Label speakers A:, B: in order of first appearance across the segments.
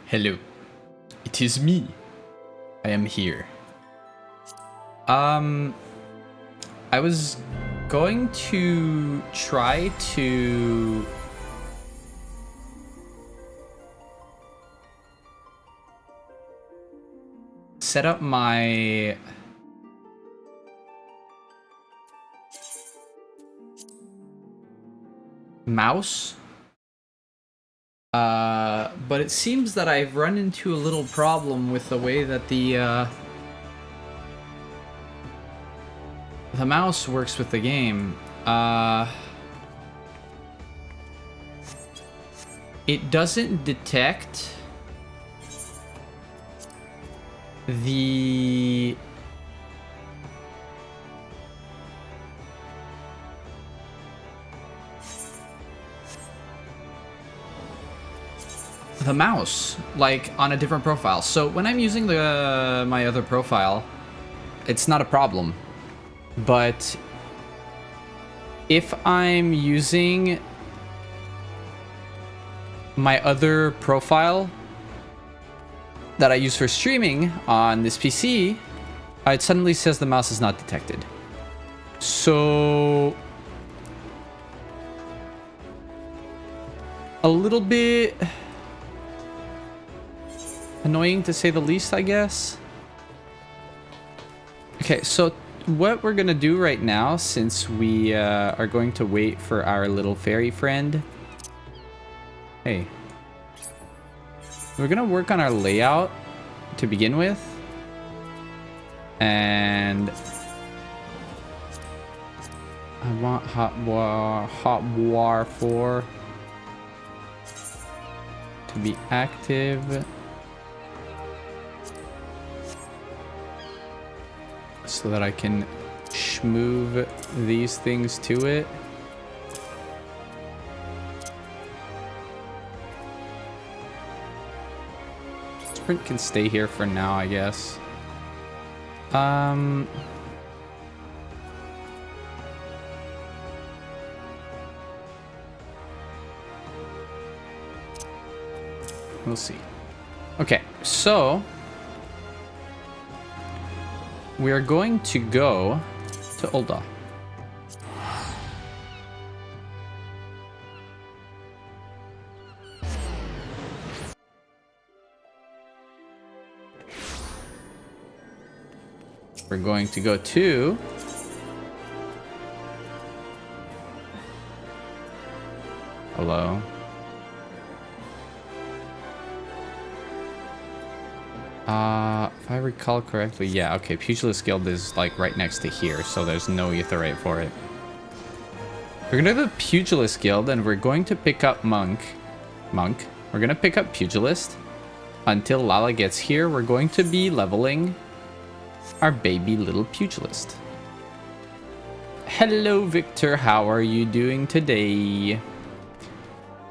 A: Hello. It is me. I am here. I was going to try to set up my mouse, but it seems that I've run into a little problem with the way that the mouse works with the game. It doesn't detect the mouse like on a different profile. So when I'm using my other profile, it's not a problem. But if I'm using my other profile that I use for streaming on this PC, it suddenly says the mouse is not detected. So a little bit annoying to say the least, I guess. Okay, so what we're gonna do right now, since we are going to wait for our little fairy friend. Hey. We're gonna work on our layout to begin with. And I want hotbar 4 to be active. So that I can move these things to it. Sprint can stay here for now, I guess. We'll see. Okay, so we are going to go to Ulda. We're going to go to hello. If I recall correctly, yeah, okay, Pugilist Guild is like right next to here, so there's no Aetheryte for it. We're gonna go to Pugilist Guild and we're going to pick up Monk. We're gonna pick up Pugilist. Until Lala gets here, we're going to be leveling our baby little Pugilist. Hello, Victor, how are you doing today?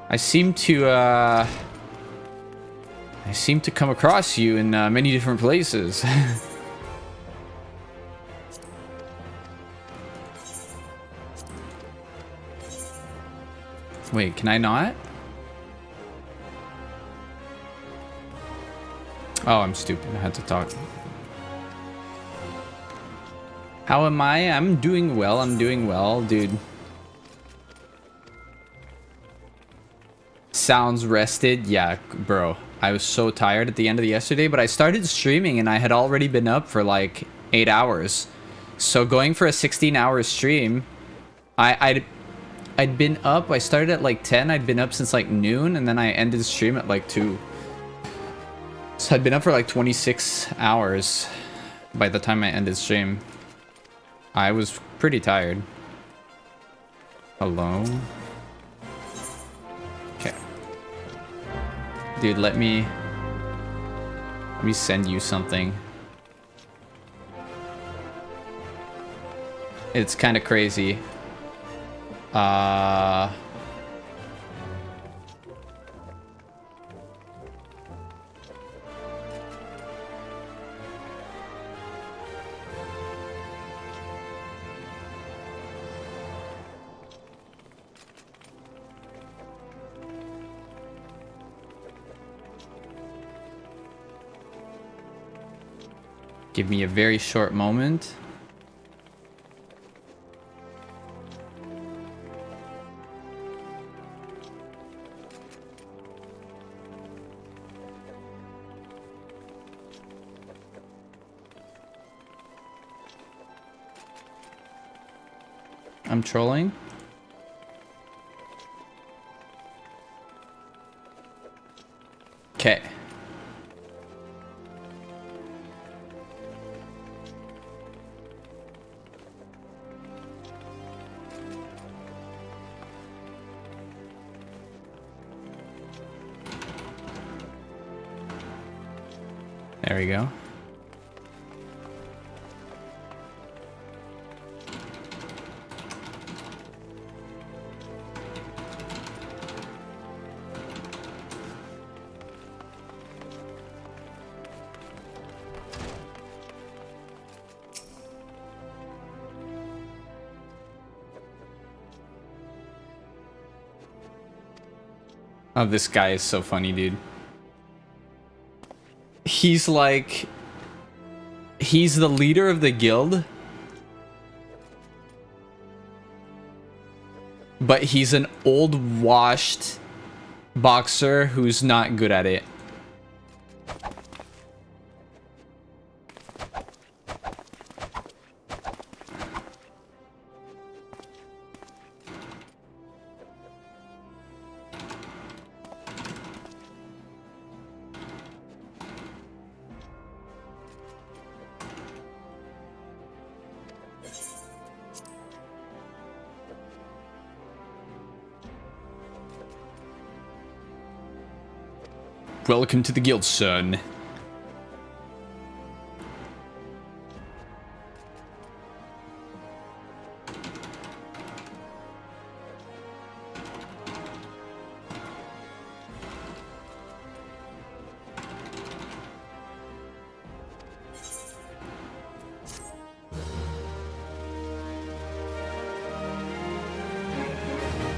A: I seem to come across you in many different places. Wait, can I not? Oh, I'm stupid. I had to talk. How am I? I'm doing well. I'm doing well, dude. Sounds rested. Yeah, bro. I was so tired at the end of yesterday, but I started streaming and I had already been up for like 8 hours. So going for a 16-hour stream, I'd been up. I started at like 10. I'd been up since like noon, and then I ended the stream at like 2. So I'd been up for like 26 hours by the time I ended stream. I was pretty tired. Hello? Okay. Dude, let me send you something. It's kind of crazy. Give me a very short moment. I'm trolling. Okay. There we go. Oh, this guy is so funny, dude. He's like... He's the leader of the guild. But he's an old, washed boxer who's not good at it. Welcome to the guild, son.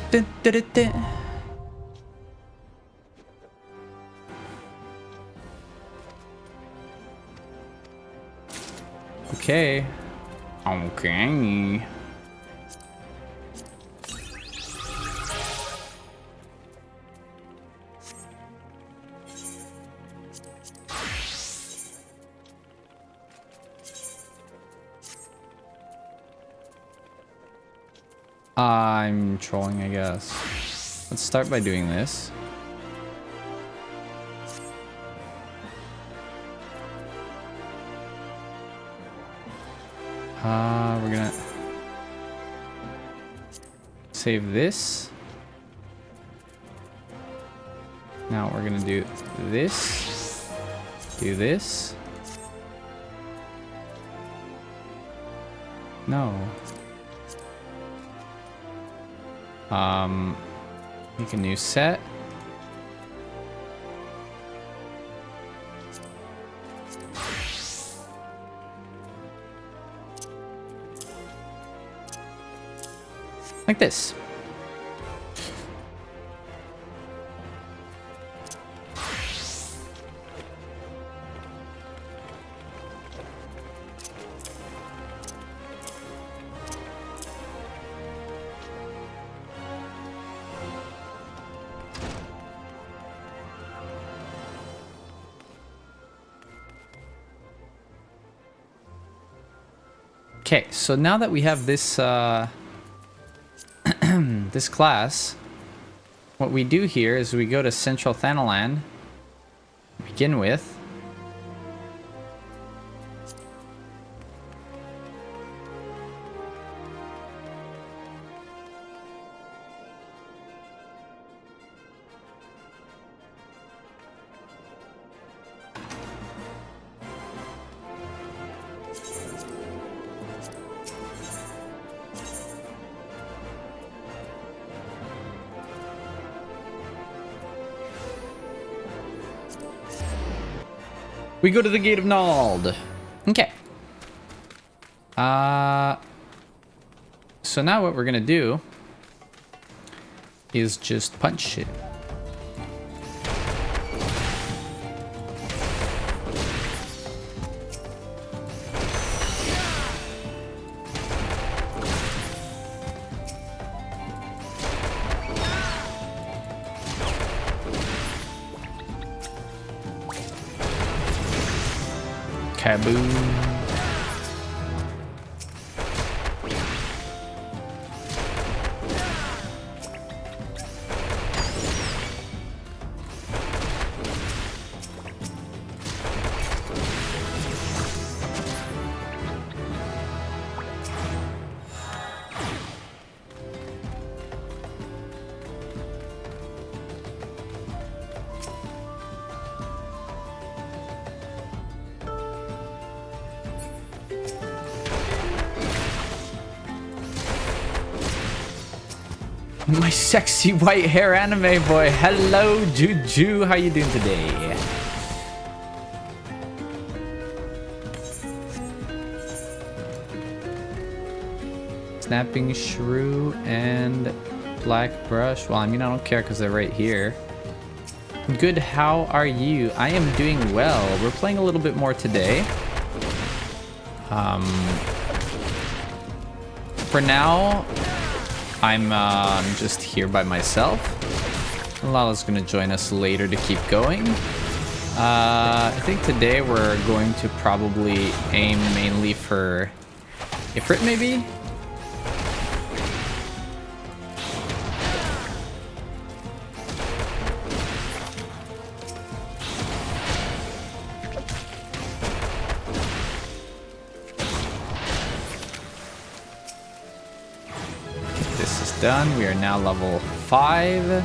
A: Dun, dun, dun, dun. Okay. Okay. I'm trolling, I guess. Let's start by doing this. We're gonna save this. Now we're gonna do this. Do this. No. Make a new set. Like this. Okay, so now that we have this this class, what we do here is we go to Central Thanalan, begin with. We go to the Gate of Nald. Okay. So now what we're gonna do is just punch it. Kaboom. My sexy white hair anime boy. Hello, Juju. How you doing today? Snapping Shrew and Black Brush. Well, I mean, I don't care because they're right here. Good, how are you? I am doing well. We're playing a little bit more today. For now, I'm just here by myself. Lala's gonna join us later to keep going. I think today we're going to probably aim mainly for Ifrit, maybe? Done. We are now level 5.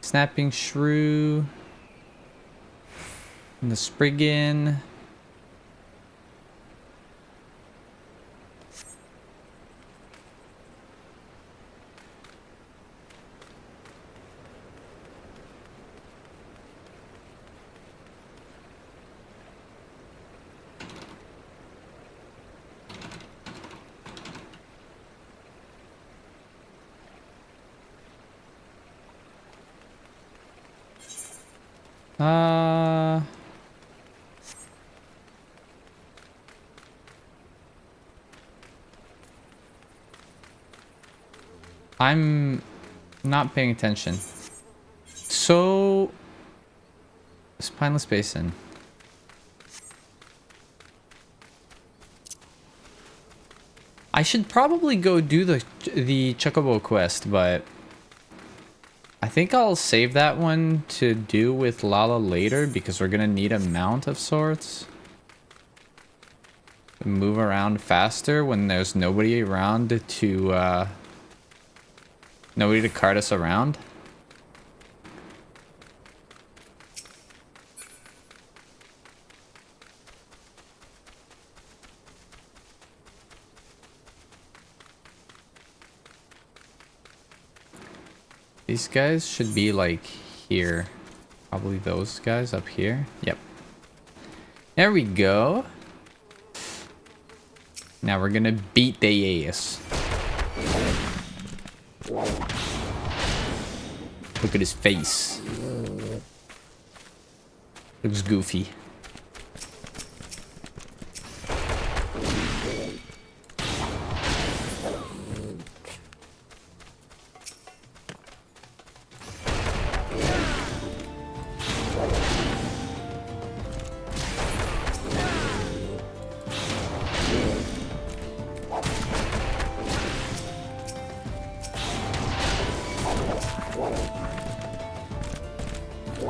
A: Snapping Shrew and the Spriggan. I'm not paying attention. So, Spineless Basin. I should probably go do the Chocobo quest, but I think I'll save that one to do with Lala later because we're gonna need a mount of sorts. Move around faster when there's nobody around to nobody to cart us around. These guys should be like here. Probably those guys up here. Yep. There we go. Now we're gonna beat the ass. Look at his face. Looks goofy.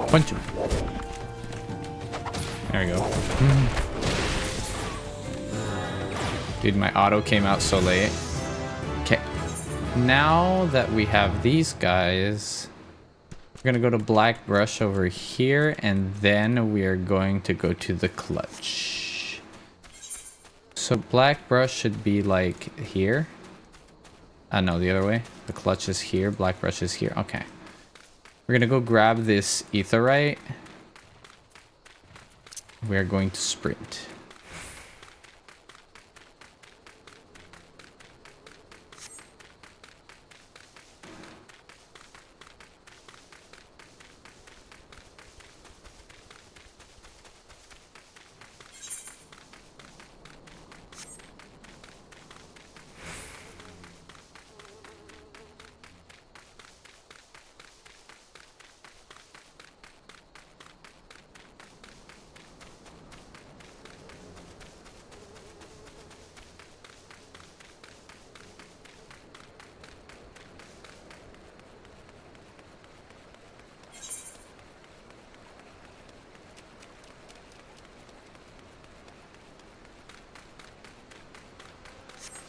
A: Punch him. There we go. Dude, my auto came out so late. Okay. Now that we have these guys, we're gonna go to Black Brush over here, and then we are going to go to the clutch. So Black Brush should be like here. No, the other way. The clutch is here, Black Brush is here. Okay. We're gonna go grab this etherite. We are going to sprint.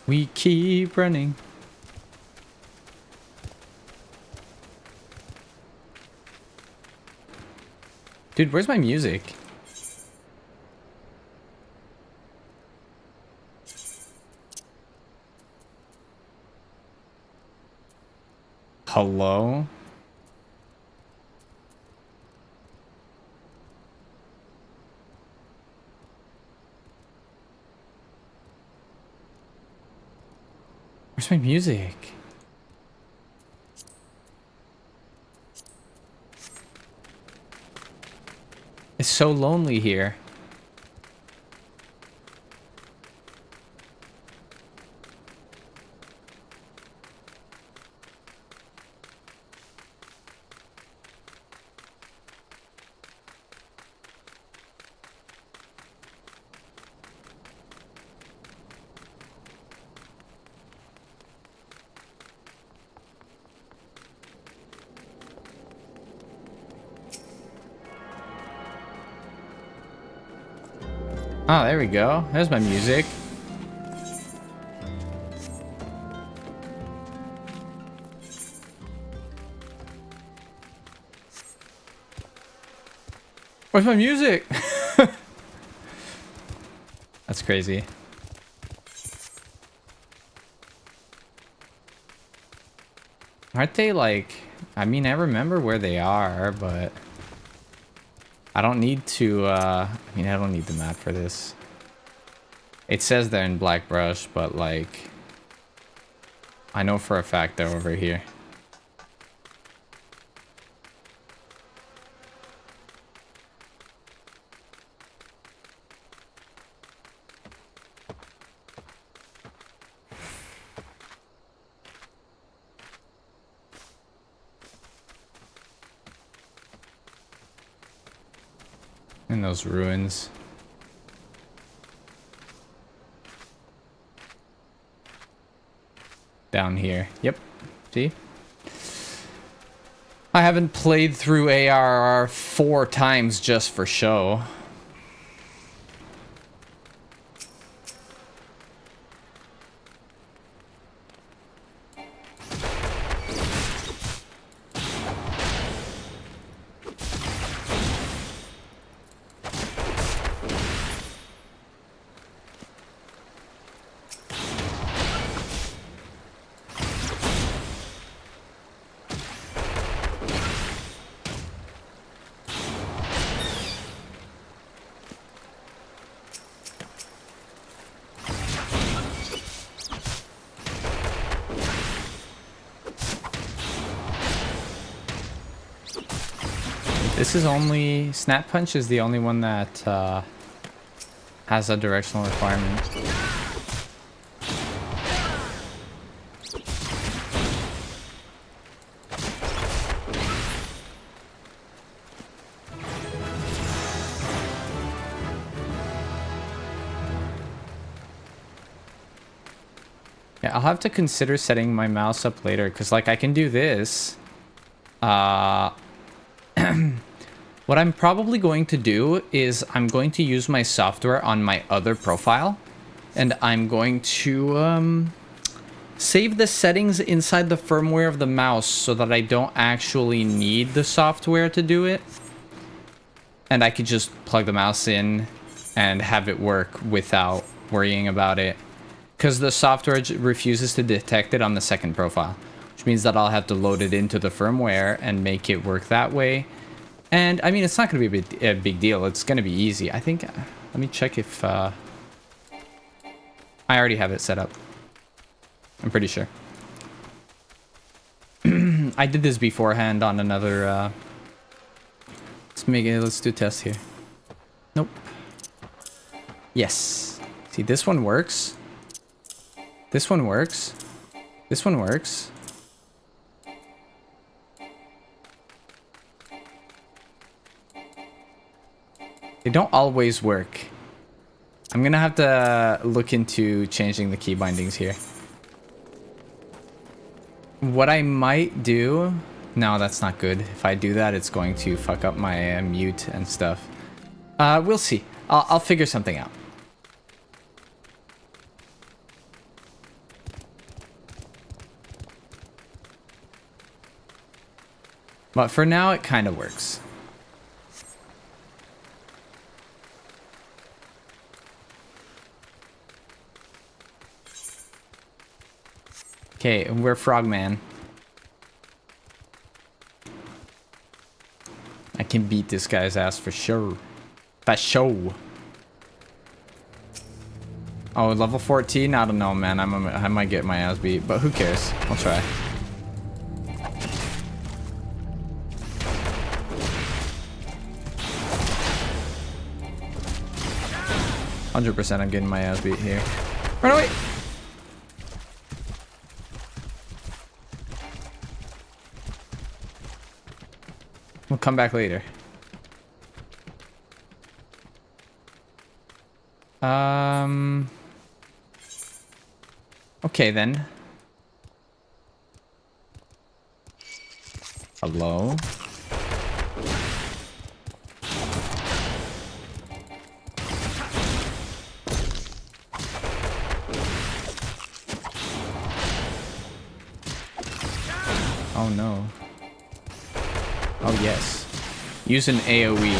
A: We keep running. Dude, where's my music? Hello? Where's my music? It's so lonely here. Oh, there we go. There's my music. Where's my music? That's crazy. Aren't they like... I mean, I remember where they are, but... I don't need to, I mean, I don't need the map for this. It says they're in black brush, but like... I know for a fact they're over here. In those ruins. Down here. Yep. See? I haven't played through ARR 4 times just for show. This is only... Snap Punch is the only one that has a directional requirement. Yeah, I'll have to consider setting my mouse up later, because like I can do this. What I'm probably going to do is I'm going to use my software on my other profile, and I'm going to save the settings inside the firmware of the mouse so that I don't actually need the software to do it. And I could just plug the mouse in and have it work without worrying about it. Because the software refuses to detect it on the second profile, which means that I'll have to load it into the firmware and make it work that way. And, I mean, it's not going to be a big deal. It's going to be easy. I think... let me check if... I already have it set up. I'm pretty sure. I did this beforehand on another... Let's do a test here. Nope. Yes. See, this one works. This one works. This one works. They don't always work. I'm gonna have to look into changing the key bindings here. What I might do... No, that's not good. If I do that, it's going to fuck up my mute and stuff. We'll see. I'll figure something out. But for now, it kind of works. Okay, we're Frogman. I can beat this guy's ass for sure. That show. Oh, level 14? I don't know, man. I might get my ass beat, but who cares? I'll try. %, I'm getting my ass beat here. Run away! We'll come back later. Okay then. Hello? Oh no. Oh yes. Use an AoE.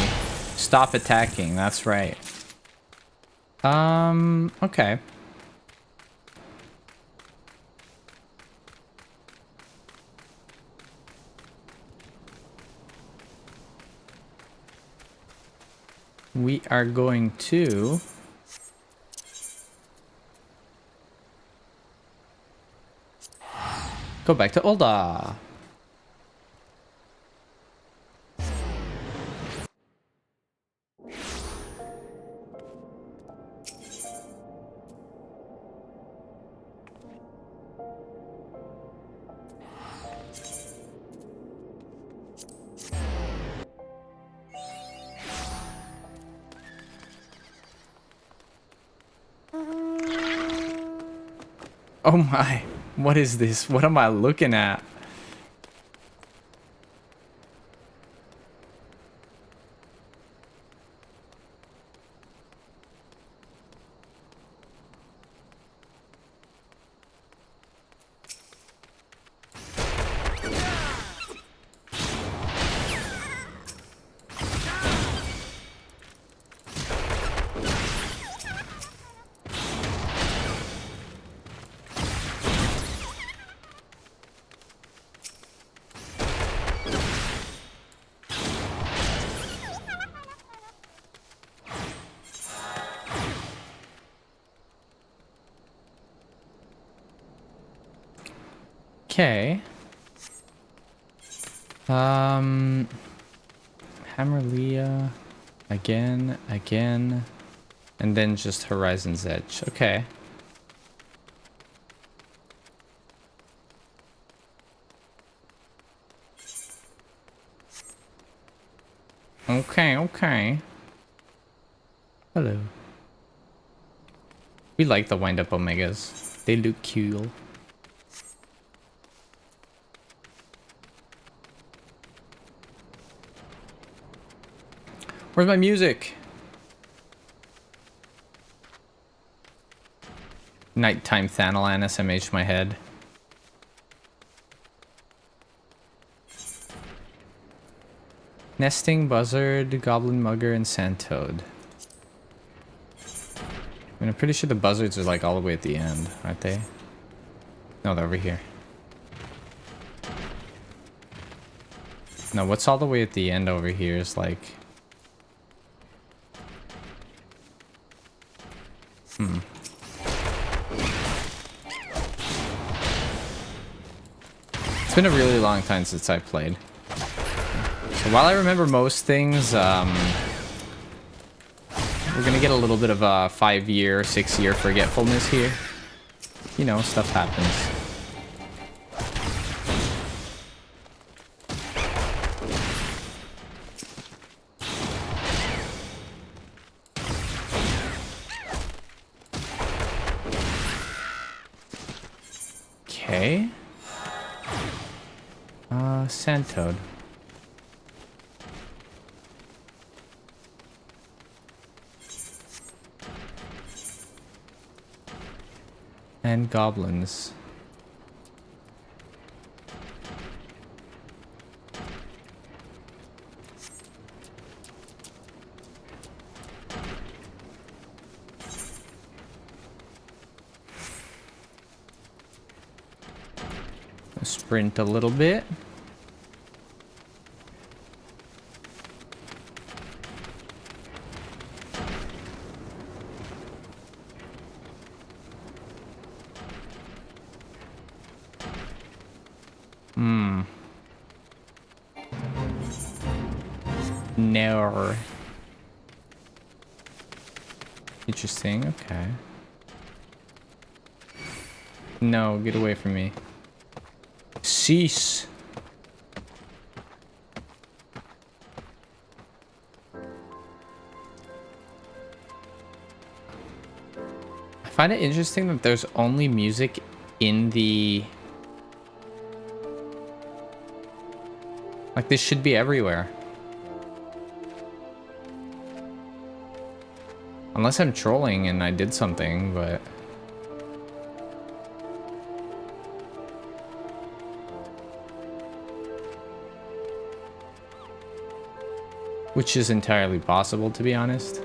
A: Stop attacking, that's right. Okay. We are going to go back to Ul'dah. Oh my, what is this? What am I looking at? Okay. Hammerlia. Again. And then just Horizon's Edge. Okay. Okay. Hello. We like the wind-up Omegas. They look cool. Where's my music? Nighttime Thanalan SMH my head. Nesting, Buzzard, Goblin Mugger, and Sandtoad. I mean, I'm pretty sure the buzzards are like all the way at the end, aren't they? No, they're over here. No, what's all the way at the end over here is like... It's been a really long time since I played. So while I remember most things, we're gonna get a little bit of a 5-year, 6-year forgetfulness here. You know, stuff happens. Okay. Sandtoad. And goblins. sprint a little bit. No. Interesting, okay. No, get away from me. Cease. I find it interesting that there's only music in the... Like, this should be everywhere. Unless I'm trolling and I did something, but... Which is entirely possible, to be honest.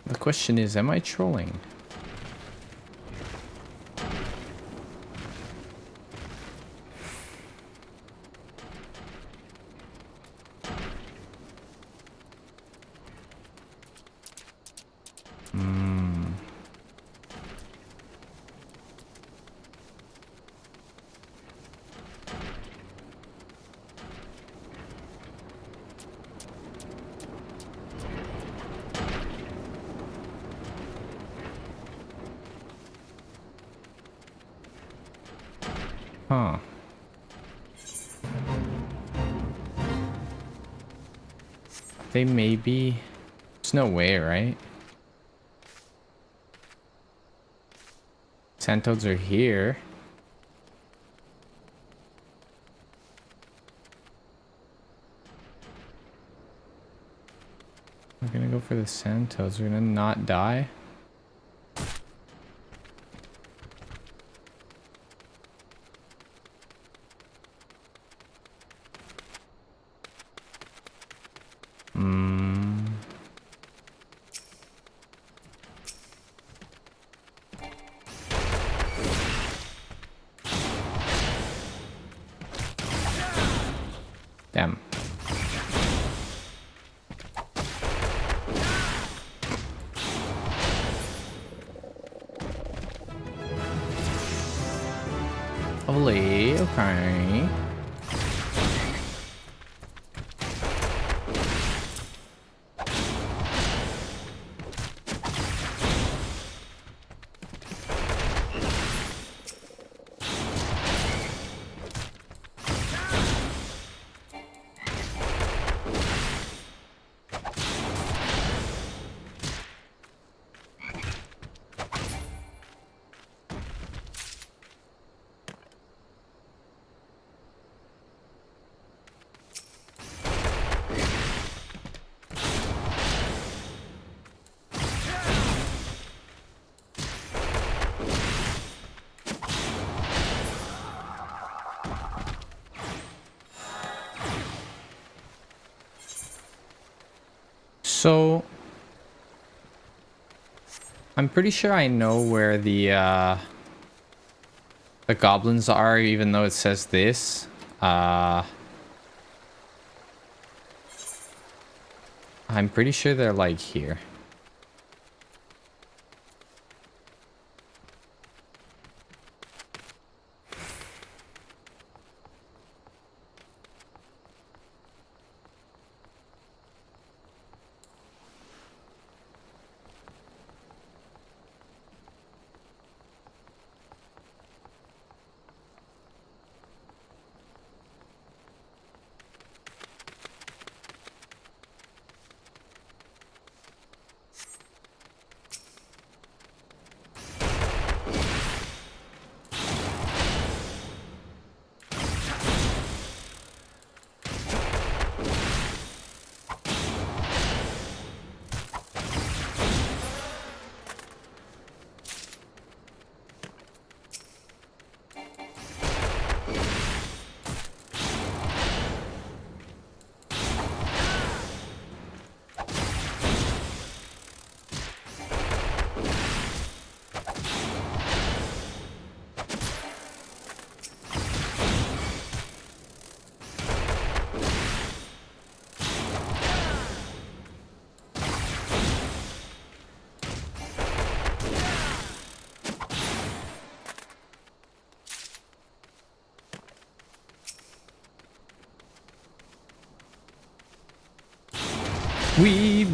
A: The question is, am I trolling? Huh. They may be... There's no way, right? Sandtoads are here. We're gonna go for the Sandtoads. We're gonna not die. Damn. Holy, okay. So, I'm pretty sure I know where the goblins are, even though it says this. I'm pretty sure they're like here.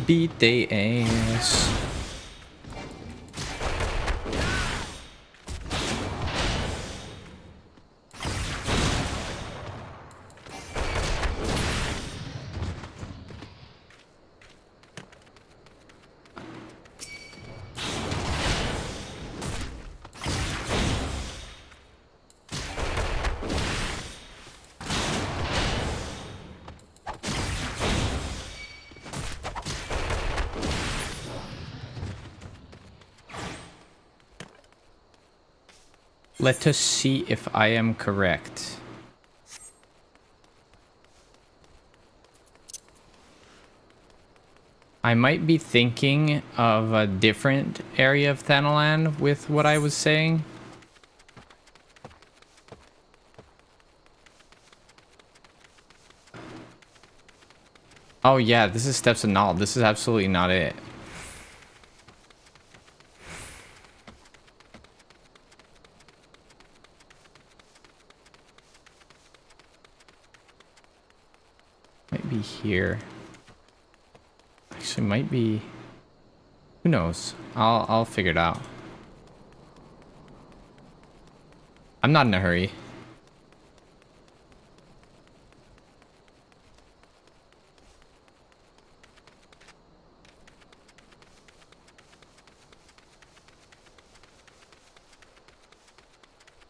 A: beat they ass. Let us see if I am correct. I might be thinking of a different area of Thanalan with what I was saying. Oh yeah, this is Steps of Null. This is absolutely not it. Might be here. Actually, might be. Who knows? I'll figure it out. I'm not in a hurry.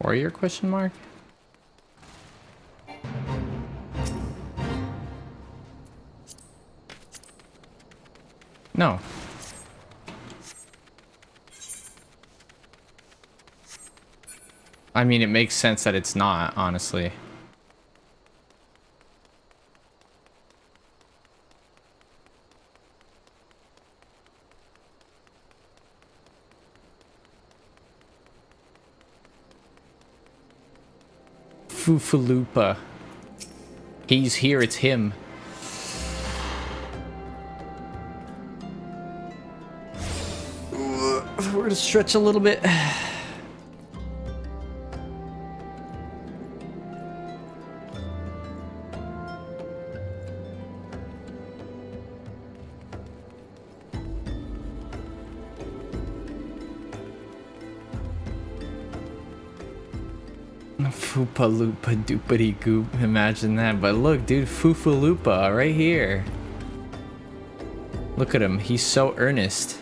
A: Warrior question mark? No. I mean, it makes sense that it's not, honestly. Foofaloopa. He's here, it's him. We're gonna stretch a little bit. Foopaloopa doopity goop. Imagine that. But look, dude, Foofaloopa right here. Look at him. He's so earnest.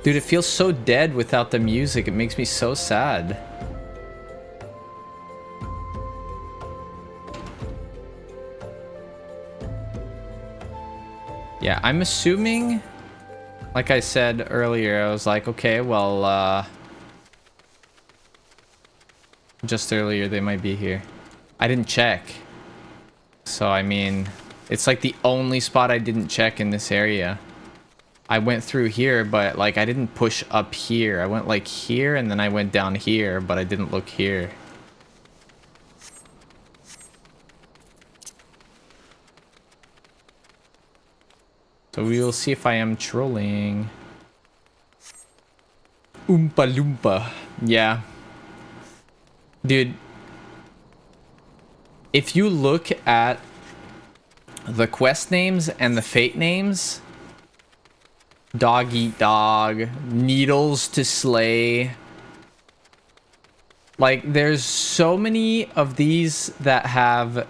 A: Dude, it feels so dead without the music. It makes me so sad. Yeah, I'm assuming, like I said earlier, I was like, okay, well, just earlier they might be here. I didn't check. So, I mean, it's like the only spot I didn't check in this area. I went through here, but like I didn't push up here. I went like here and then I went down here, but I didn't look here. So we will see if I am trolling. Oompa Loompa. Yeah. Dude. If you look at the quest names and the fate names, Dog Eat Dog, Needles to Slay. Like, there's so many of these that have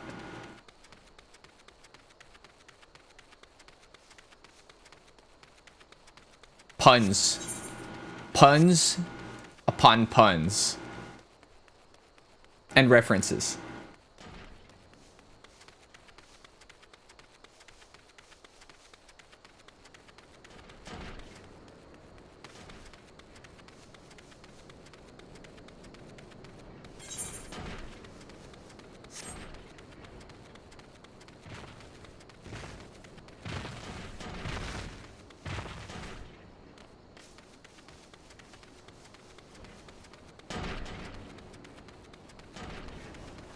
A: puns. Puns upon puns. And references.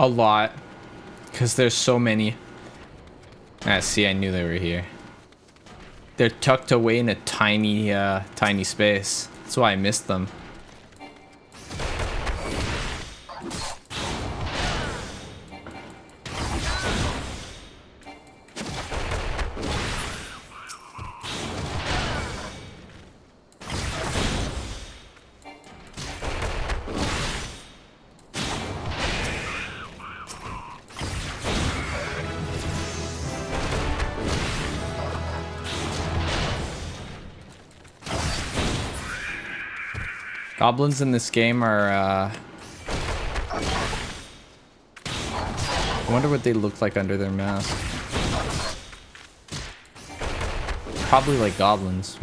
A: A lot. Because there's so many. Ah, see, I knew they were here. they're tucked away in a tiny, tiny space. That's why I missed them. Goblins in this game are, I wonder what they look like under their mask. Probably like goblins.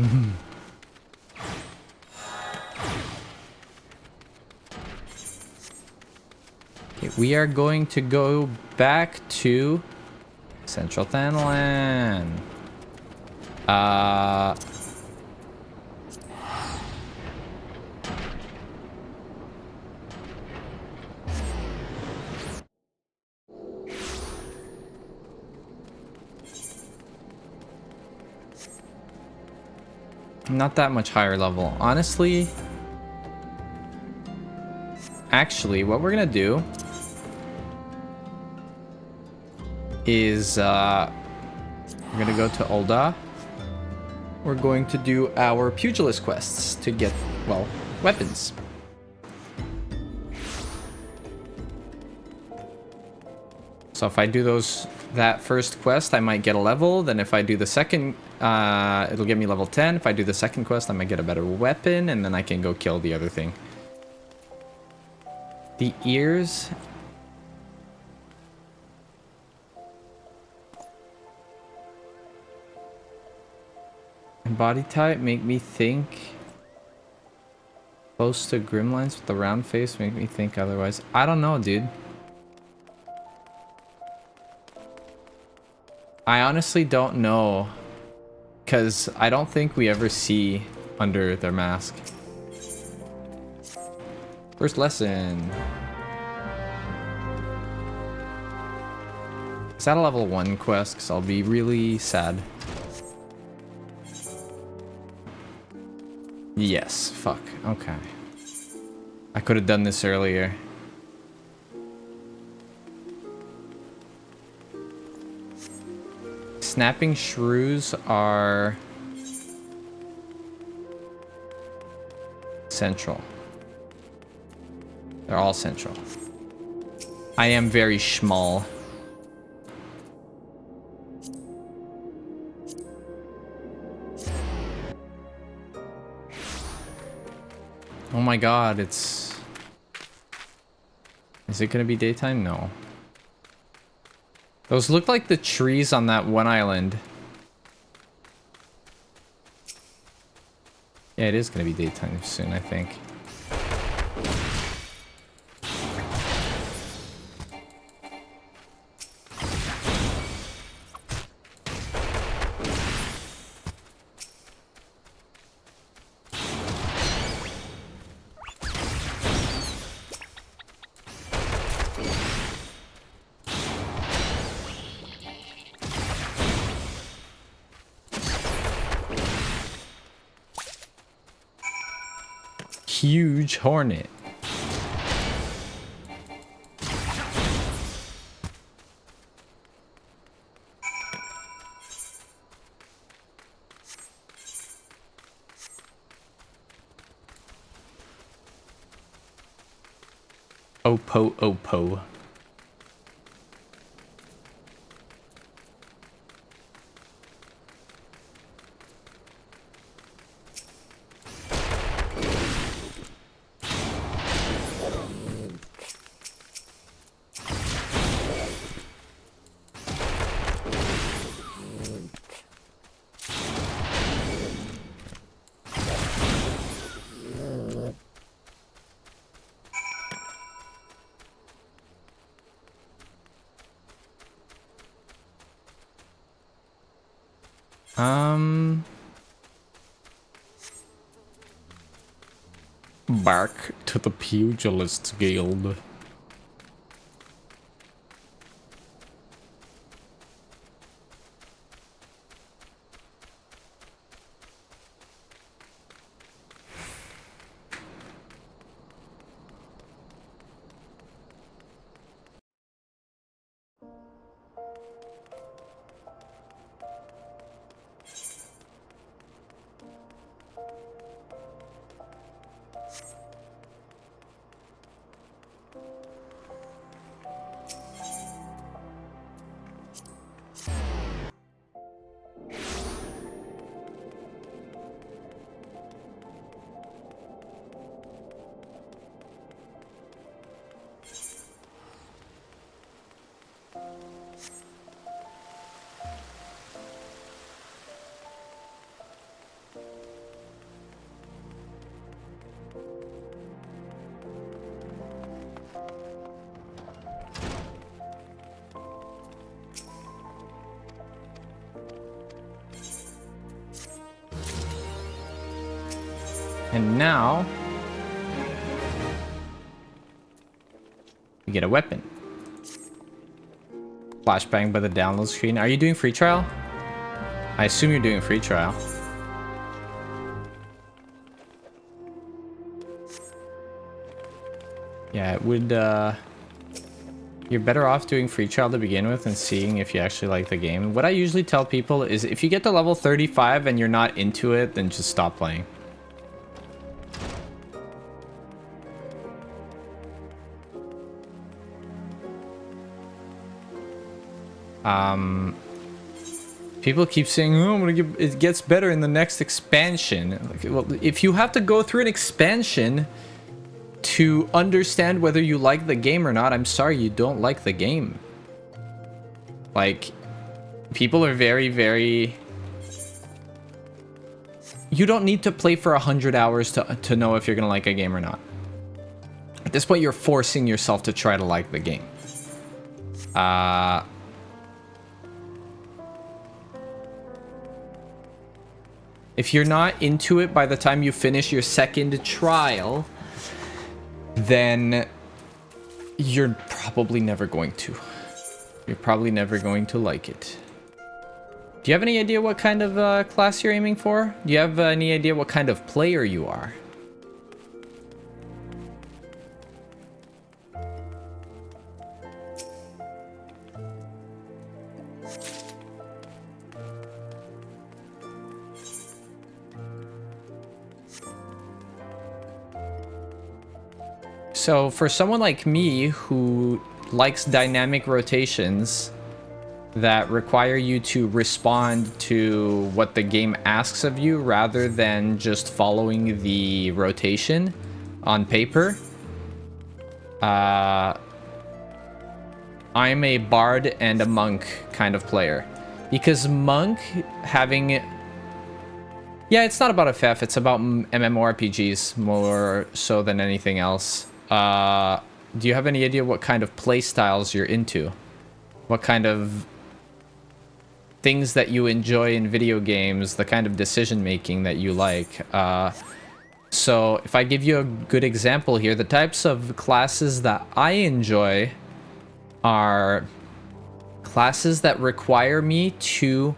A: Okay, we are going to go back to Central Thanalan. Not that much higher level. Honestly, actually, what we're gonna do is we're gonna go to Ul'dah. We're going to do our pugilist quests to get, well, weapons. So if I do that first quest, I might get a level. Then if I do the second, it'll get me level 10. If I do the second quest, I might get a better weapon, and then I can go kill the other thing. The ears. And body type make me think. Close to Grimlines with the round face make me think otherwise. I don't know, dude. I honestly don't know, because I don't think we ever see under their mask. First lesson. Is that a level 1 quest? Because I'll be really sad. Yes, fuck. Okay. I could have done this earlier. Snapping shrews are central. They're all central. I am very small. Oh my god, it's... Is it gonna be daytime? No. Those look like the trees on that one island. Yeah, it is gonna be daytime soon, I think. Huge hornet. Opo, opo. Back to the Pugilists Guild. And now we get a weapon. Flashbang by the download screen. Are you doing free trial? I assume you're doing free trial. Yeah, it would, you're better off doing free trial to begin with and seeing if you actually like the game. What I usually tell people is if you get to level 35 and you're not into it, then just stop playing. People keep saying, oh, I'm gonna give, it gets better in the next expansion. Like, well, if you have to go through an expansion to understand whether you like the game or not, I'm sorry, you don't like the game. Like, people are very, very... You don't need to play for 100 hours to know if you're gonna like a game or not. At this point, you're forcing yourself to try to like the game. If you're not into it by the time you finish your second trial, then you're probably never going to. You're probably never going to like it. Do you have any idea what kind of class you're aiming for? Do you have any idea what kind of player you are? So for someone like me who likes dynamic rotations that require you to respond to what the game asks of you rather than just following the rotation on paper, I'm a bard and a monk kind of player. Because monk having... Yeah, it's not about FF, it's about MMORPGs more so than anything else. Do you have any idea what kind of play styles you're into? What kind of things that you enjoy in video games, the kind of decision making that you like? So if I give you a good example here, the types of classes that I enjoy are classes that require me to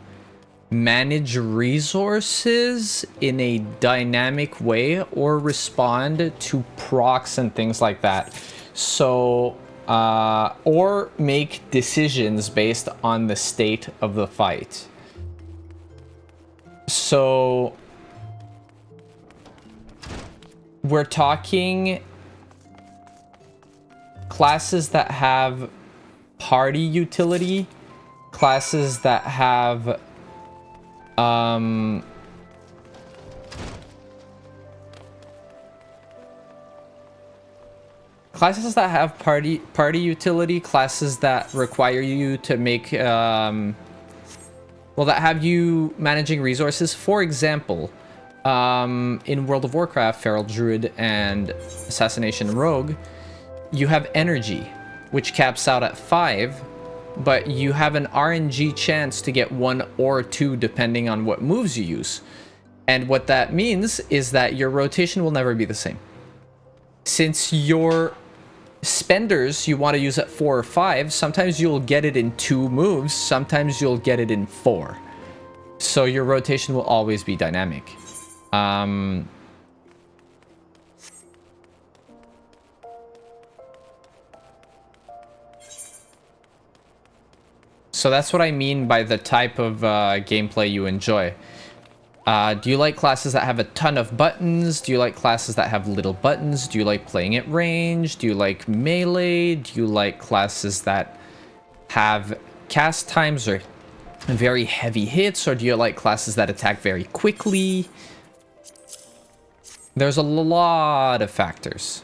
A: manage resources in a dynamic way or respond to procs and things like that. So, or make decisions based on the state of the fight. So, we're talking classes that have party utility, classes that have classes that have party utility, classes that require you to make well, that have you managing resources. For example, in World of Warcraft, Feral Druid and Assassination Rogue, you have energy, which caps out at 5. But you have an RNG chance to get 1 or 2 depending on what moves you use. And what that means is that your rotation will never be the same. Since your spenders you want to use at 4 or 5, sometimes you'll get it in 2 moves, sometimes you'll get it in 4. So your rotation will always be dynamic. So that's what I mean by the type of gameplay you enjoy. Do you like classes that have a ton of buttons? Do you like classes that have little buttons? Do you like playing at range? Do you like melee? Do you like classes that have cast times or very heavy hits? Or do you like classes that attack very quickly? There's a lot of factors.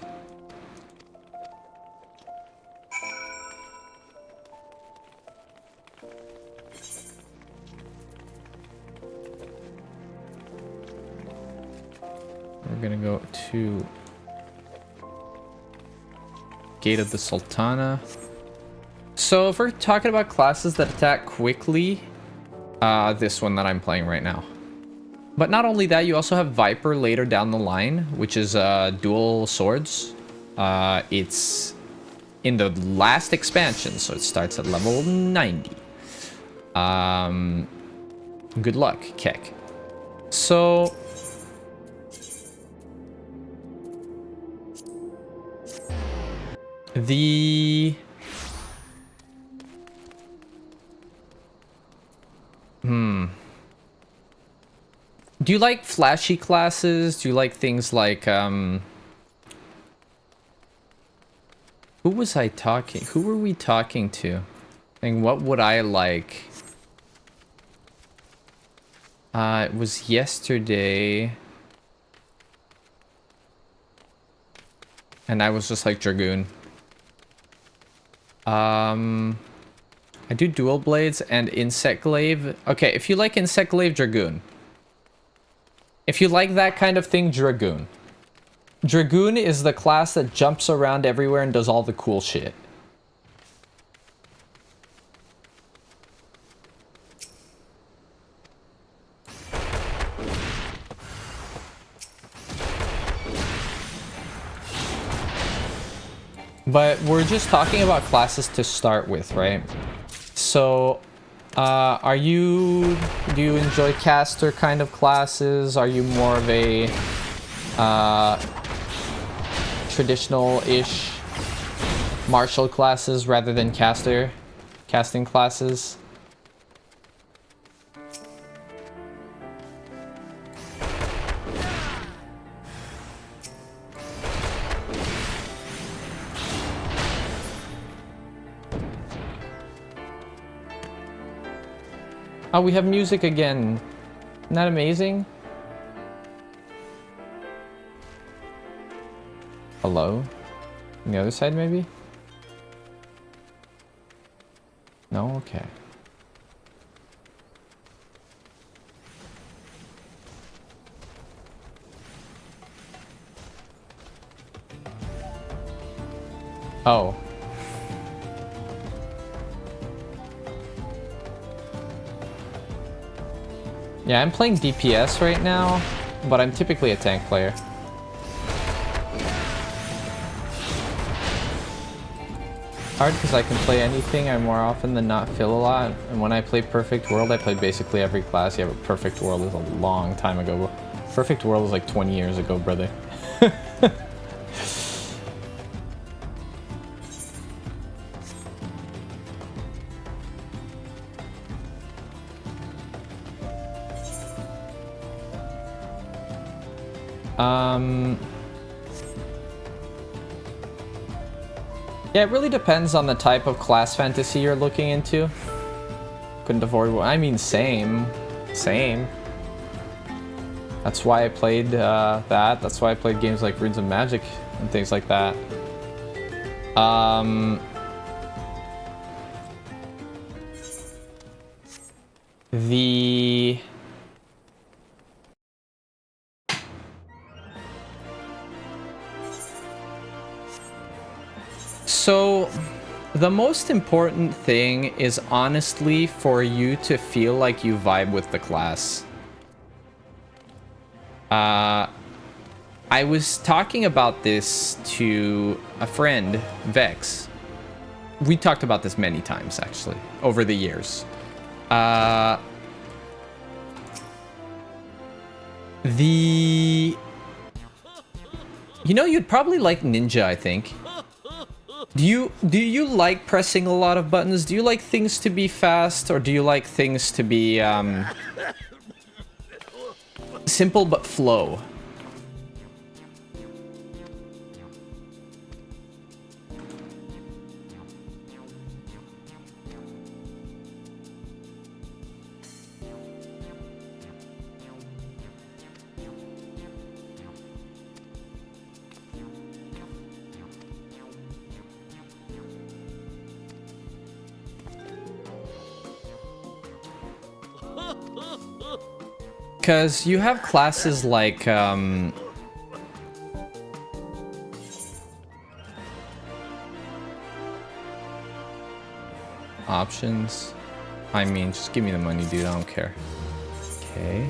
A: We're gonna go to Gate of the Sultana. So if we're talking about classes that attack quickly, this one that I'm playing right now. But not only that, you also have Viper later down the line, which is dual swords. It's in the last expansion, so it starts at level 90. Good luck, Keck. So... the... Do you like flashy classes? Do you like things like, Who was I talking? Who were we talking to? And what would I like? It was yesterday. And I was just like Dragoon. I do dual blades and insect glaive. Okay, if you like insect glaive, Dragoon. If you like that kind of thing, Dragoon. Dragoon is the class that jumps around everywhere and does all the cool shit. But we're just talking about classes to start with, right? So... do you enjoy caster kind of classes? Are you more of a traditional-ish martial classes rather than casting classes? Oh, we have music again. Isn't that amazing? Hello? On the other side, maybe? No? Okay. Oh. Yeah, I'm playing DPS right now, but I'm typically a tank player. Hard because I can play anything. I more often than not feel a lot. And when I play Perfect World, I play basically every class. Yeah, but Perfect World is a long time ago. Perfect World is like 20 years ago, brother. Yeah, it really depends on the type of class fantasy you're looking into. Couldn't afford... I mean, same. Same. That's why I played that. That's why I played games like Runes of Magic and things like that. So, the most important thing is honestly for you to feel like you vibe with the class. I was talking about this to a friend, Vex. We talked about this many times, actually, over the years. You know, you'd probably like Ninja, I think. Do you like pressing a lot of buttons? Do you like things to be fast, or do you like things to be simple but flow? Because you have classes like, options. I mean, just give me the money, dude. I don't care. Okay.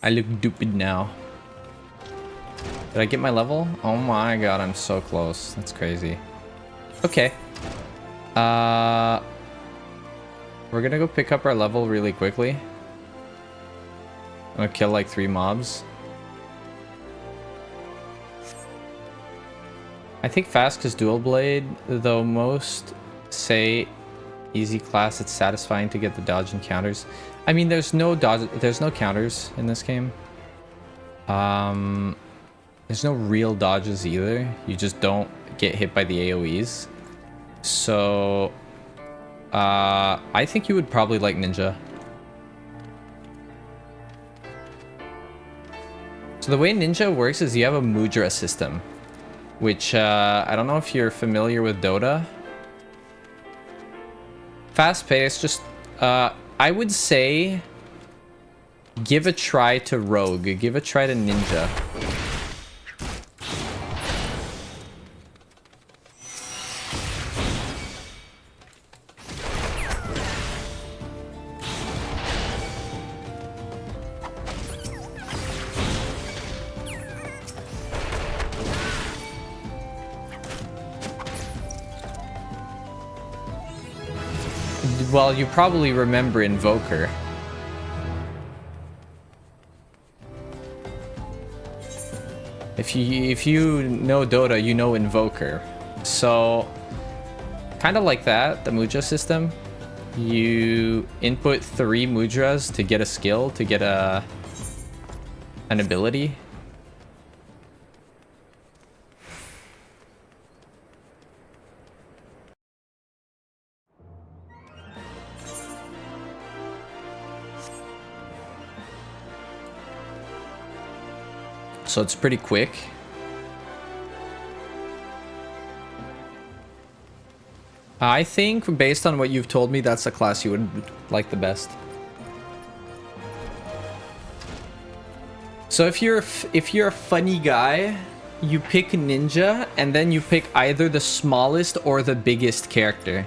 A: I look stupid now. Did I get my level? Oh my god, I'm so close. That's crazy. Okay. We're gonna go pick up our level really quickly. I'm gonna kill like 3 mobs. I think fast because dual blade, though most say easy class, it's satisfying to get the dodge and counters. I mean, there's no counters in this game. There's no real dodges either. You just don't get hit by the AoEs. So, I think you would probably like Ninja. So the way Ninja works is you have a Mudra system, which, I don't know if you're familiar with Dota. Fast pace, just, I would say give a try to Rogue, give a try to Ninja. Well, you probably remember Invoker. If you know Dota, you know Invoker. So, kind of like that, the Mudra system. You input 3 Mudras to get a skill, to get an ability. So it's pretty quick. I think, based on what you've told me, that's a class you would like the best. So if you're a funny guy, you pick Ninja, and then you pick either the smallest or the biggest character.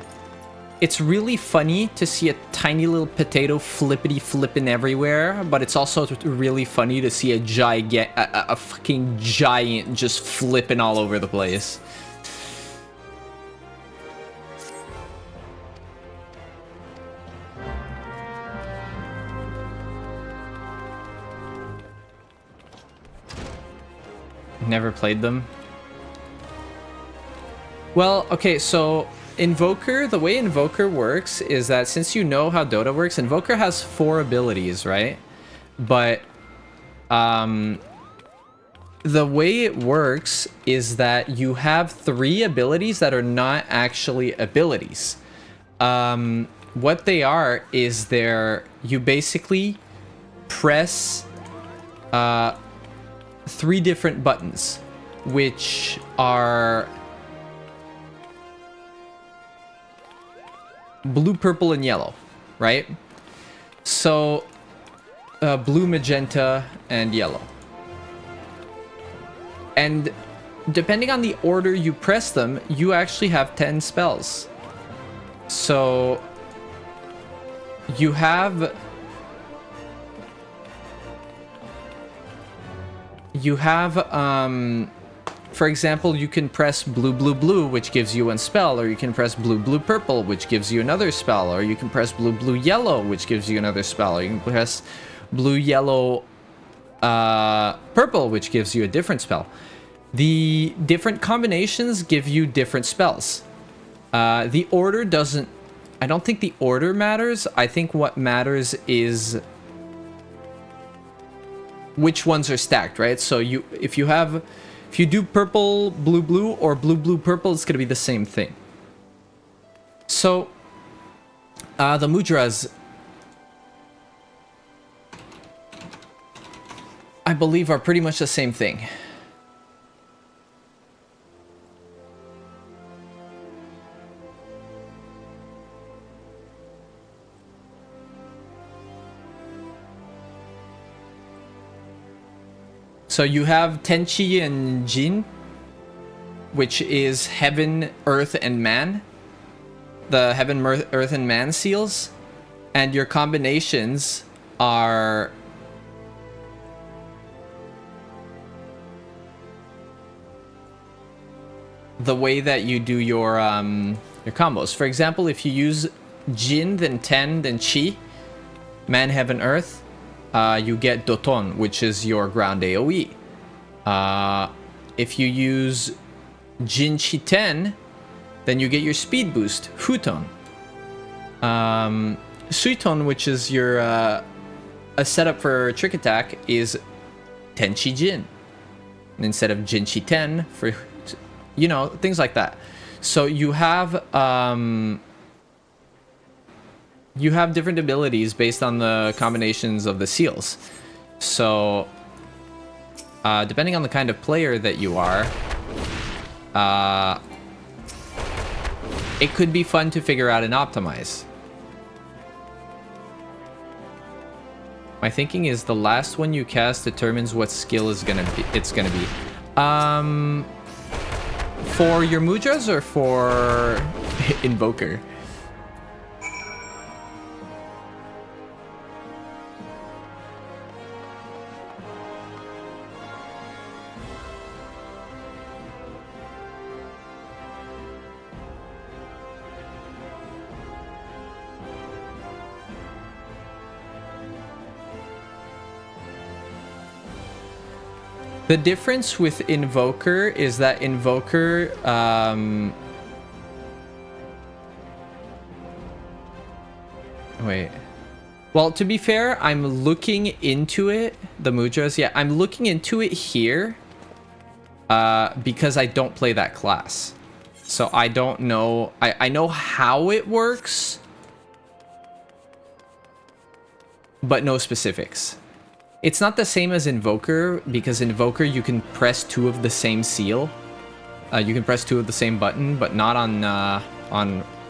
A: It's really funny to see a tiny little potato flipping everywhere, but it's also really funny to see a fucking giant just flipping all over the place. Never played them. Well, okay, so Invoker, the way Invoker works is that since you know how Dota works, Invoker has 4 abilities, right? But the way it works is that you have 3 abilities that are not actually abilities. What they are is you basically press 3 different buttons, which are blue, purple, and yellow, right? So, blue, magenta, and yellow. And depending on the order you press them, you actually have 10 spells. So, you have... for example, you can press blue, blue, blue, which gives you 1 spell, or you can press blue, blue, purple, which gives you another spell, or you can press blue, blue, yellow, which gives you another spell, or you can press blue, yellow, purple, which gives you a different spell. The different combinations give you different spells. The order doesn't... I don't think the order matters. I think what matters is which ones are stacked, right? So if you do purple, blue, blue, or blue, blue, purple, it's going to be the same thing. So, the Mudras, I believe, are pretty much the same thing. So you have Tenchi and Jin, which is Heaven, Earth, and Man. The Heaven, Earth, and Man seals. And your combinations are the way that you do your combos. For example, if you use Jin, then Ten, then Chi, Man, Heaven, Earth, you get Doton, which is your ground AoE. If you use Jin, Chi, Ten, then you get your speed boost, Futon. Suiton, which is your a setup for trick attack, is Tenchi Jin instead of Jinchi Ten for, you know, things like that. So you have different abilities based on the combinations of the seals. So depending on the kind of player that you are, it could be fun to figure out and optimize. My thinking is the last one you cast determines what skill is it's gonna be. For your mudras or for Invoker? The difference with Invoker is that Invoker, wait. Well, to be fair, I'm looking into it, the mudras. Yeah, I'm looking into it here because I don't play that class. So I don't know. I know how it works, but no specifics. It's not the same as Invoker, because Invoker you can press 2 of the same seal. You can press 2 of the same button, but not on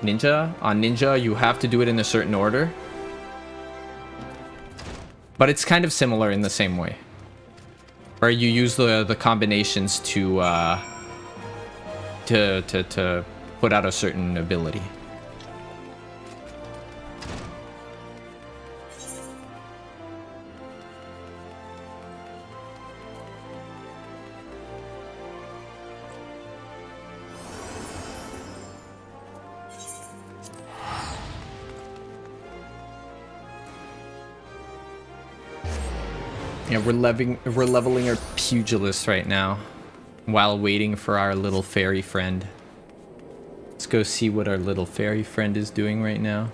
A: Ninja. On Ninja, you have to do it in a certain order. But it's kind of similar in the same way, where you use the combinations to put out a certain ability. Yeah, we're leveling our pugilist right now while waiting for our little fairy friend. Let's go see what our little fairy friend is doing right now.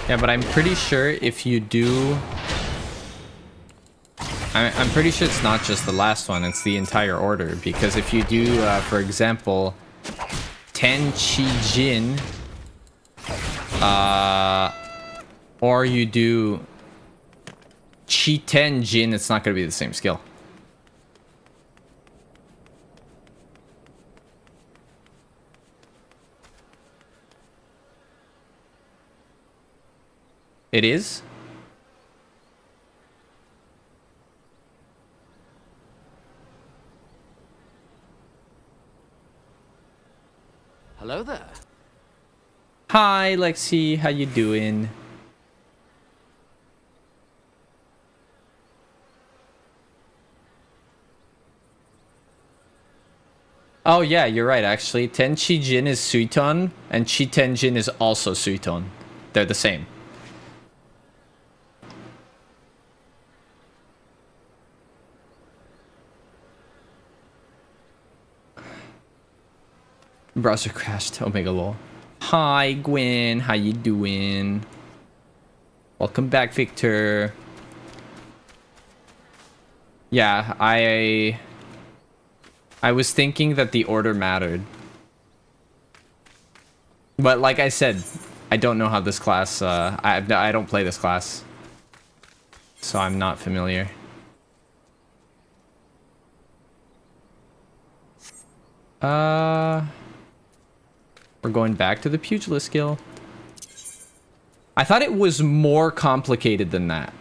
A: Yeah, but I'm pretty sure if you do... I'm pretty sure it's not just the last one, it's the entire order. Because if you do, for example, Ten Chi Jin, or you do Chi Ten Jin, it's not going to be the same skill. It is?
B: Hello there.
A: Hi, Lexi. How you doing? Oh yeah, you're right actually. Ten Chi Jin is Suiton, and Chi Ten Jin is also Suiton. They're the same. Browser crashed. Omega lol. Hi, Gwen. How you doing? Welcome back, Victor. Yeah, I was thinking that the order mattered. But like I said, I don't know how this class, I don't play this class. So I'm not familiar. We're going back to the pugilist skill. I thought it was more complicated than that.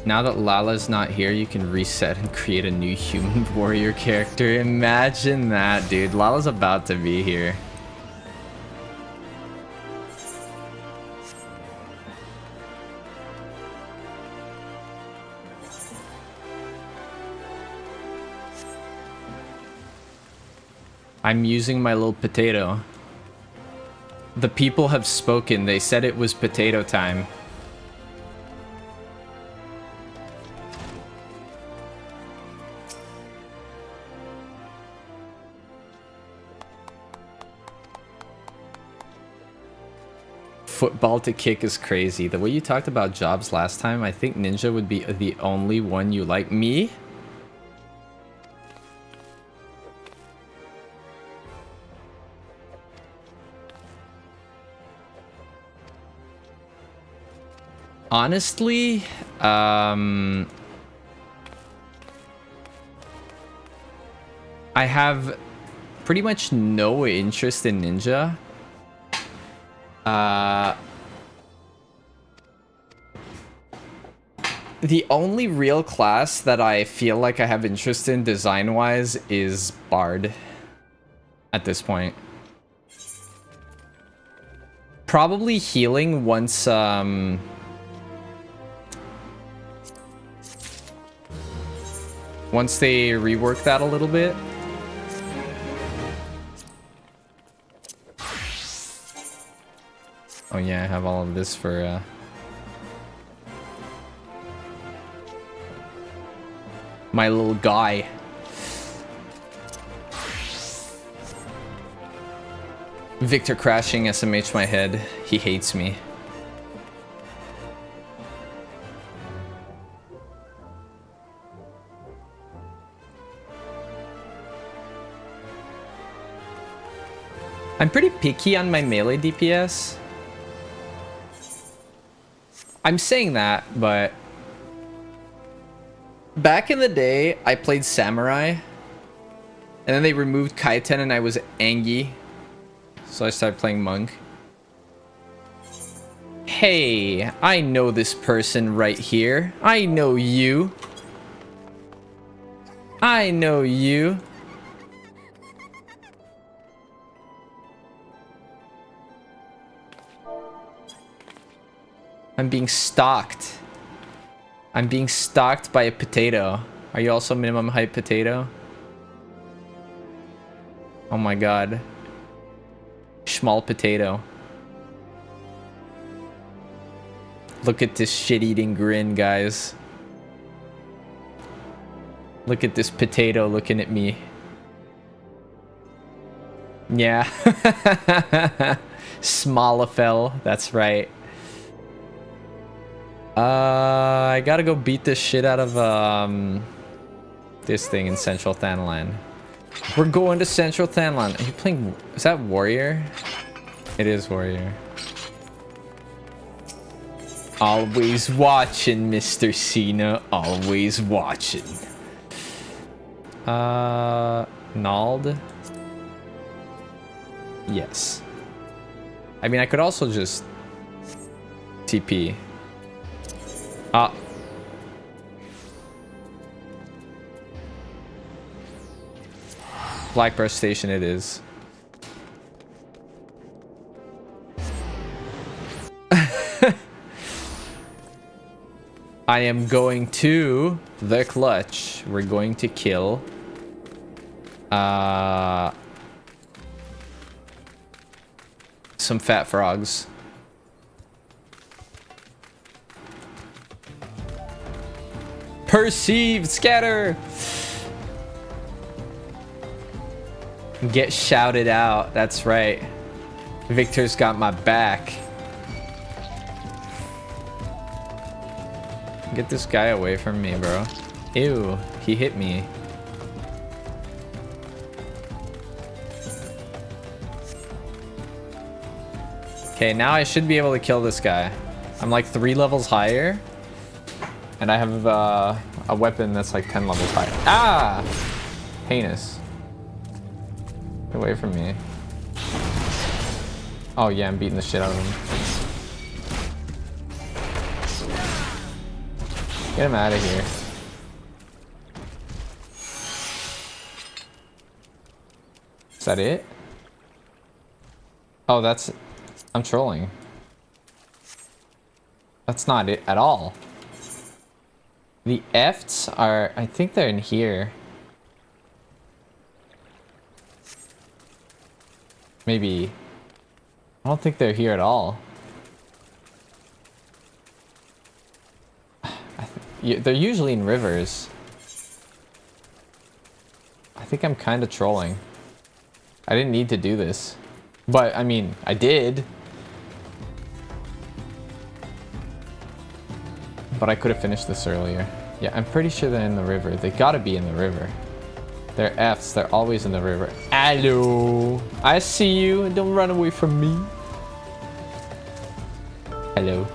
A: Now that Lala's not here, you can reset and create a new human warrior character. Imagine that, dude. Lala's about to be here. I'm using my little potato. The people have spoken. They said it was potato time. Football to kick is crazy. The way you talked about jobs last time, I think Ninja would be the only one you like. Me? Honestly, I have pretty much no interest in Ninja. The only real class that I feel like I have interest in design-wise is Bard at this point. Probably healing once, once they rework that a little bit. Oh yeah, I have all of this for, my little guy. Victor crashing SMH my head. He hates me. I'm pretty picky on my melee DPS. I'm saying that, but back in the day, I played Samurai, and then they removed Kaiten and I was angry. So I started playing Monk. Hey, I know this person right here. I know you. I know you. I'm being stalked. I'm being stalked by a potato. Are you also minimum height potato? Oh my god. Small potato. Look at this shit-eating grin, guys. Look at this potato looking at me. Yeah. Smallafell, that's right. I gotta go beat the shit out of this thing in Central Thanalan. We're going to Central Thanalan. Are you playing? Is that Warrior? It is Warrior. Always watching, Mr. Cena. Always watching. Nald? Yes. I mean, I could also just TP. Ah. Blackbird Station it is. I am going to the clutch. We're going to kill some fat frogs. Perceived. Scatter. Get shouted out. That's right. Victor's got my back. Get this guy away from me, bro. Ew, he hit me. Okay, now I should be able to kill this guy. I'm like 3 levels higher. And I have a weapon that's like 10 levels higher. Ah! Heinous. Get away from me. Oh yeah, I'm beating the shit out of him. Get him out of here. Is that it? Oh, that's... I'm trolling. That's not it at all. The F's are... I think they're in here. Maybe. I don't think they're here at all. They're usually in rivers. I think I'm kind of trolling. I didn't need to do this. But, I mean, I did. But I could have finished this earlier. Yeah, I'm pretty sure they're in the river. They gotta be in the river. They're F's. They're always in the river. Hello. I see you. Don't run away from me. Hello.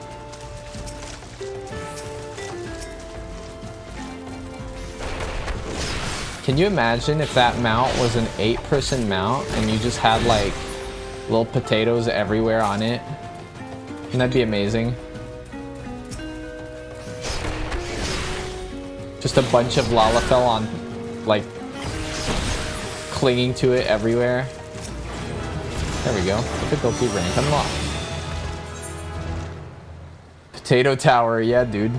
A: Can you imagine if that mount was an 8-person mount and you just had like little potatoes everywhere on it? Wouldn't that be amazing? Just a bunch of Lalafell on, like, clinging to it everywhere. There we go. Difficulty rank unlocked. Potato tower, yeah, dude.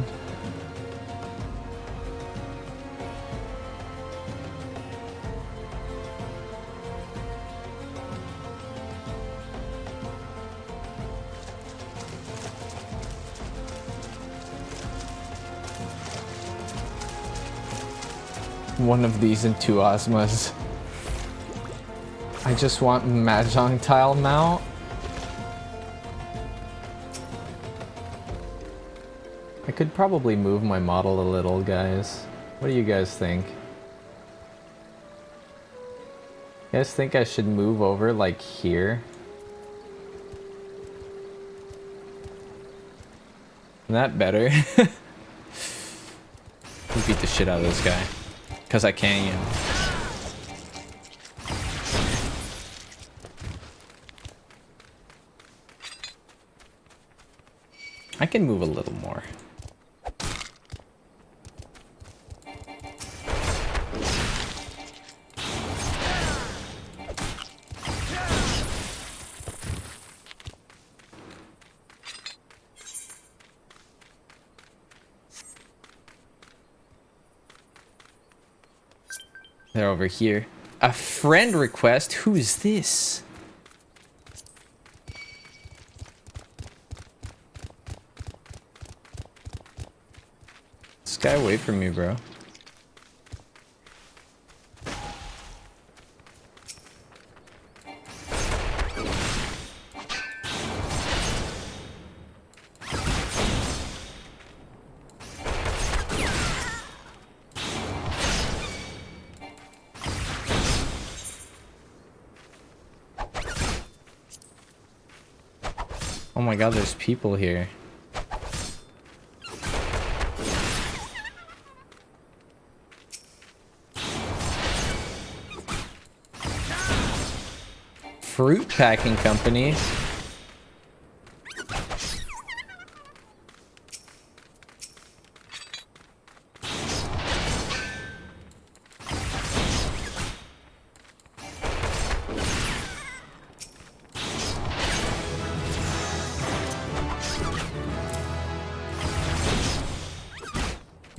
A: One of these and 2 Ozmas. I just want Mahjong tile mount. I could probably move my model a little, guys. What do you guys think? You guys think I should move over like here? Isn't that better? Beat the shit out of this guy. Because I can. I can move a little more. They're over here. A friend request? Who is this? This guy away from me, bro. Oh my god, there's people here. Fruit packing company.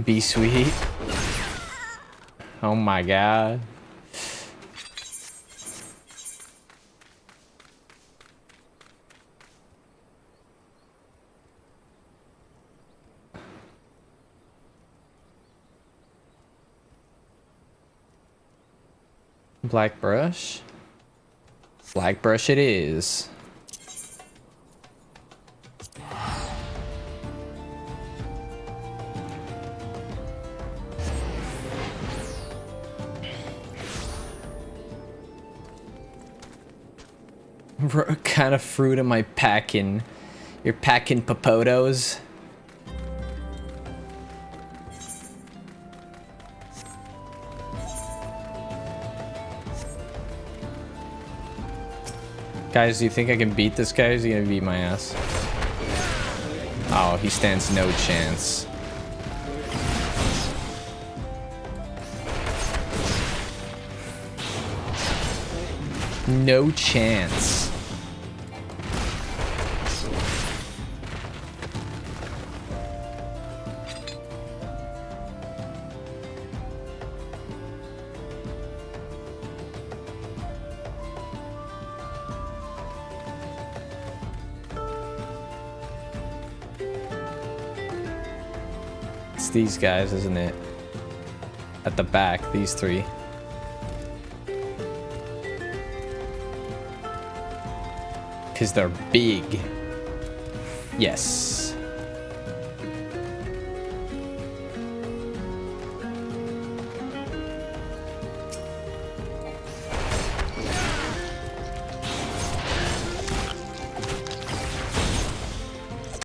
A: Be sweet. Oh my god. Black brush. Black brush it is. What kind of fruit am I packing? You're packing popotos? Guys, do you think I can beat this guy, or is he gonna beat my ass? Oh, he stands no chance. No chance. It's these guys, isn't it? At the back, these three. Because they're big. Yes.